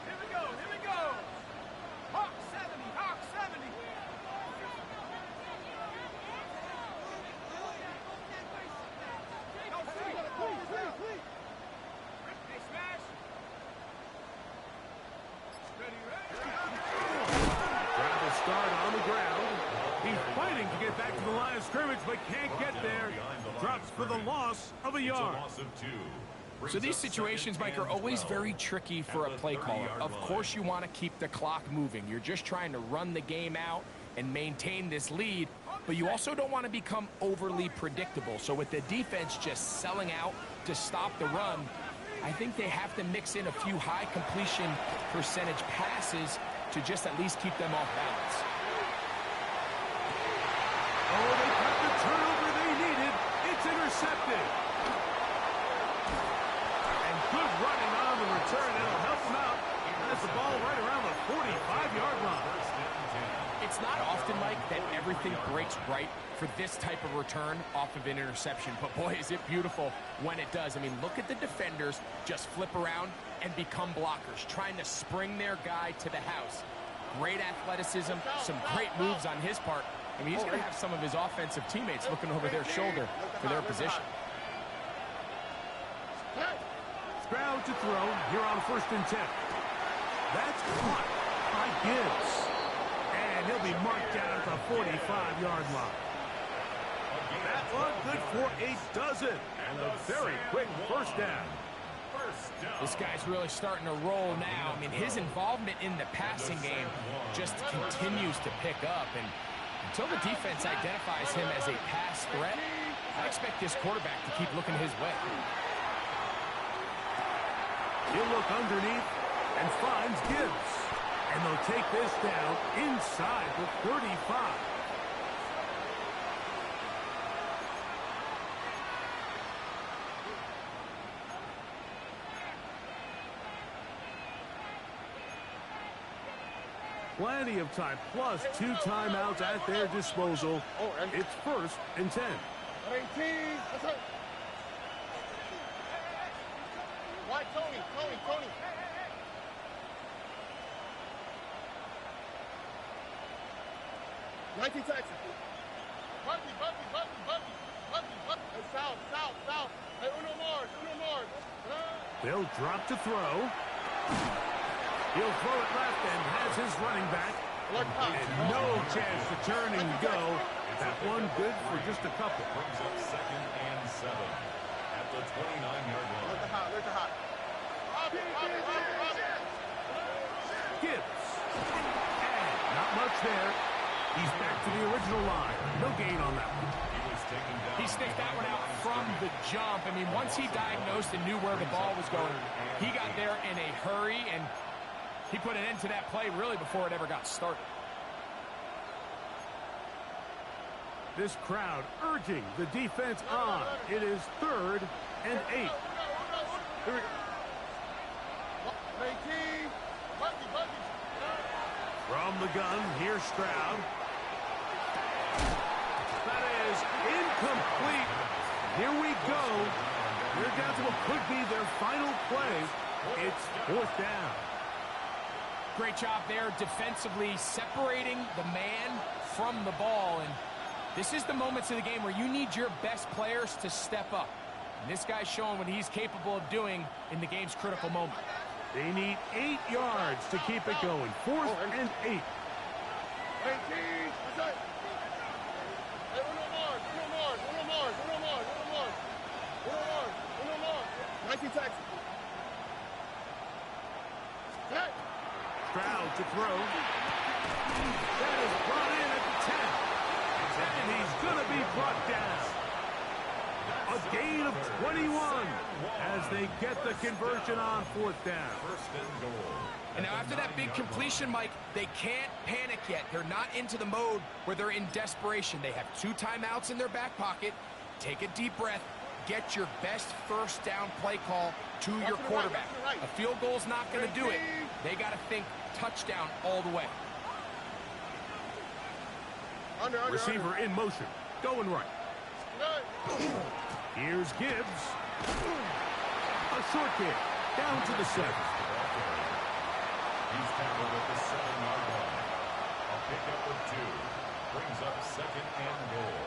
Here we go. Hawk 70. Hey, smash. Travel start on the ground. He's fighting to get back to the line of scrimmage, but can't get there. Drops for the loss of a yard. It's a loss of 2. So these situations, Mike, are always very tricky for a play caller. Of course you want to keep the clock moving. You're just trying to run the game out and maintain this lead. but you also don't want to become overly predictable. So with the defense just selling out to stop the run, I think they have to mix in a few high completion percentage passes to just at least keep them off balance. Oh, they got the turnover they needed. It's intercepted. And good running on the return. It'll help them out. Has the ball right around the 45-yard line. It's not often, Mike, that everything breaks right for this type of return off of an interception. But, boy, is it beautiful when it does. I mean, look at the defenders just flip around and become blockers, trying to spring their guy to the house. Great athleticism, some great moves on his part. I mean, he's going to have some of his offensive teammates looking over their shoulder for their position. Stroud to throw here on 1st and 10. That's caught by Gibbs. And he'll be marked down at the 45-yard line. That one good for a dozen. And a very quick first down. This guy's really starting to roll now. I mean, his involvement in the passing game just continues to pick up. And until the defense identifies him as a pass threat, I expect this quarterback to keep looking his way. He'll look underneath and finds Gibbs. And they'll take this down inside the 35. Plenty of time, plus 2 timeouts at their disposal. It's 1st and 10. 18. That's it. Why, Tony? 19 Texas. Bucky. Hey, south. Hey, Uno Mars. They'll drop to throw. He'll throw it left and has his running back. And no chance to turn and go. That one good for just a couple. Brings up 2nd and 7 at the 29-yard line. Look at hot. Gibbs. And not much there. He's back to the original line. No gain on that one. He sniffed that one out from the jump. I mean, once he diagnosed and knew where the ball was going, he got there in a hurry, and he put an end to that play really before it ever got started. This crowd urging the defense on. It is 3rd and 8. Here we go. 18. Bucky. From the gun, here's Stroud. That is incomplete. Here we go. They're down to what could be their final play. It's 4th down. Great job there defensively separating the man from the ball. And this is the moments of the game where you need your best players to step up. And this guy's showing what he's capable of doing in the game's critical moment. They need 8 yards to keep it going. 4th and 8. 18. That's it. Hey, Uno Mars. 19 Texas. Hey. Stroud to throw. That is brought in at the 10. And he's going to be brought down. A gain of 21 as they get the conversion on 4th down. 1st and goal. And now after that big completion, Mike, they can't panic yet. They're not into the mode where they're in desperation. They have 2 timeouts in their back pocket. Take a deep breath. Get your best first down play call to your quarterback. A field goal's not going to do it. They got to think touchdown all the way. Receiver in motion. Going right. Here's Gibbs. A short kick. Down to the 7. He's tackled at the 7-yard line. A pickup of 2. Brings up 2nd and goal.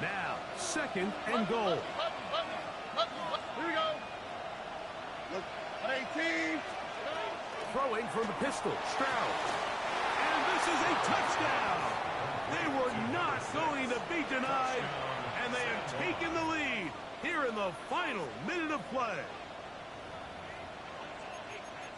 Now, 2nd and goal. Here we go. Look, 18. Throwing from the pistol. Stroud. And this is a touchdown. They were not going to be denied, and they have taken the lead here in the final minute of play.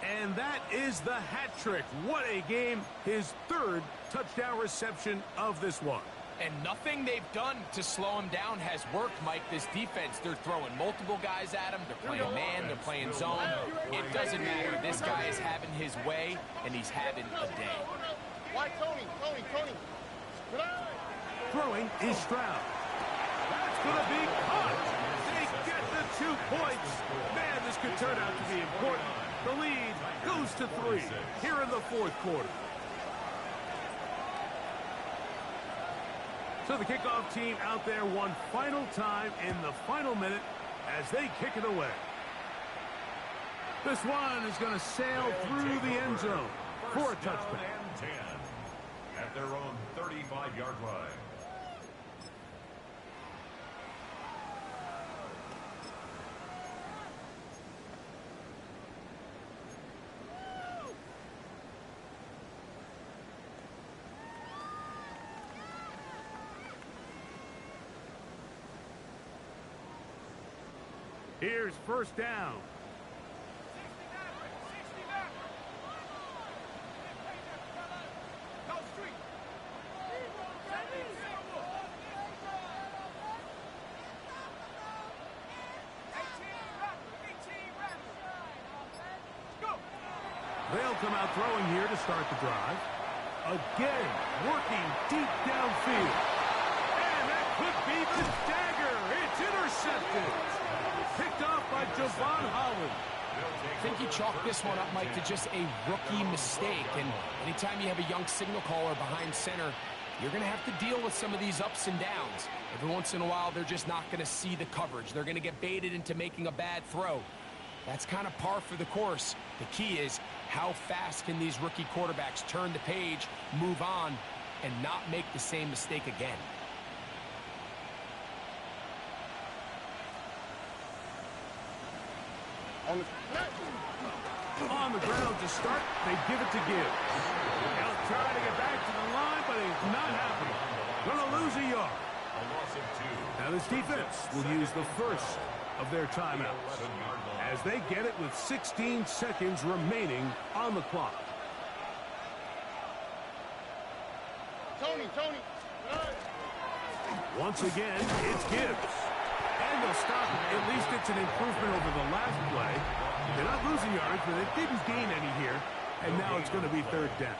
And that is the hat trick. What a game. His third touchdown reception of this one. And nothing they've done to slow him down has worked, Mike. This defense, they're throwing multiple guys at him. They're playing man, they're playing zone. It doesn't matter. This guy is having his way, and he's having a day. Why, Tony? Throwing is Stroud. That's going to be caught. They get the 2 points. Man, this could turn out to be important. The lead goes to 3 here in the fourth quarter. So the kickoff team out there one final time in the final minute as they kick it away. This one is going to sail through the end zone for a touchdown. And 10 at their own 35-yard line. Here's first down. 69. No street. They'll come out throwing here to start the drive. Again, working deep downfield. And that could be the dagger. It's intercepted. Picked off by Javon Holland. I think you chalk this one up, Mike, to just a rookie mistake. And anytime you have a young signal caller behind center, you're going to have to deal with some of these ups and downs. Every once in a while, they're just not going to see the coverage. They're going to get baited into making a bad throw. That's kind of par for the course. The key is how fast can these rookie quarterbacks turn the page, move on, and not make the same mistake again. On the ground to start, they give it to Gibbs. He'll try to get back to the line, but he's not happy. Gonna lose a yard. A loss of 2. Now this defense will use the first of their timeouts as they get it with 16 seconds remaining on the clock. Tony. Once again, it's Gibbs. And they'll stop it. At least it's an improvement over the last play. They're not losing yards, but they didn't gain any here. And now it's going to be third down.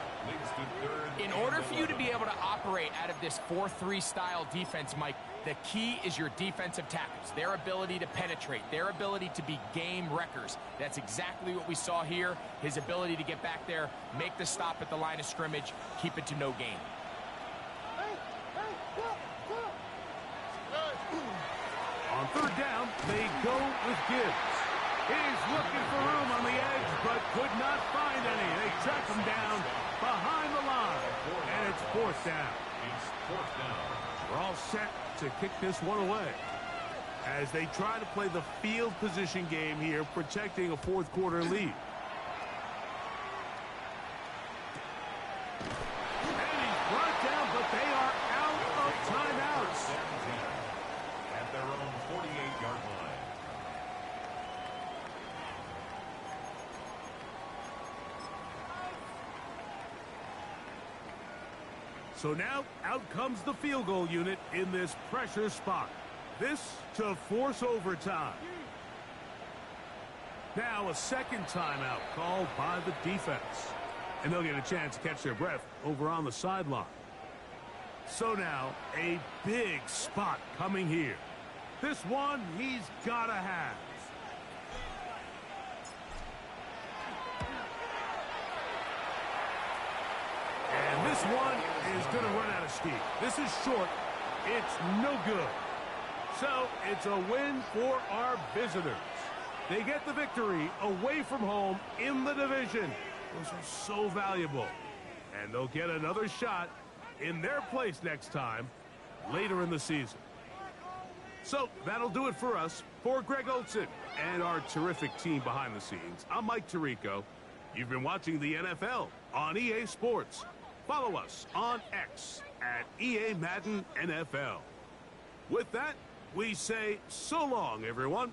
In order for you to be able to operate out of this 4-3 style defense, Mike, the key is your defensive tackles, their ability to penetrate, their ability to be game wreckers. That's exactly what we saw here, his ability to get back there, make the stop at the line of scrimmage, keep it to no gain. On third down, they go with Gibbs. He's looking for room on the edge, but could not find any. They track him down behind the line, and it's fourth down. We're all set to kick this one away as they try to play the field position game here, protecting a fourth quarter lead. And he's brought down, but they are out of timeouts. At their own 48-yard line. So now, out comes the field goal unit in this pressure spot. This to force overtime. Now a second timeout called by the defense. And they'll get a chance to catch their breath over on the sideline. So now, a big spot coming here. This one he's got to have. And this one is going to run out of steam. This is short. It's no good. So it's a win for our visitors. They get the victory away from home in the division. Those are so valuable. And they'll get another shot in their place next time later in the season. So that'll do it for us. For Greg Olson and our terrific team behind the scenes, I'm Mike Tirico. You've been watching the NFL on EA Sports. Follow us on X at EA Madden NFL. With that, we say so long, everyone.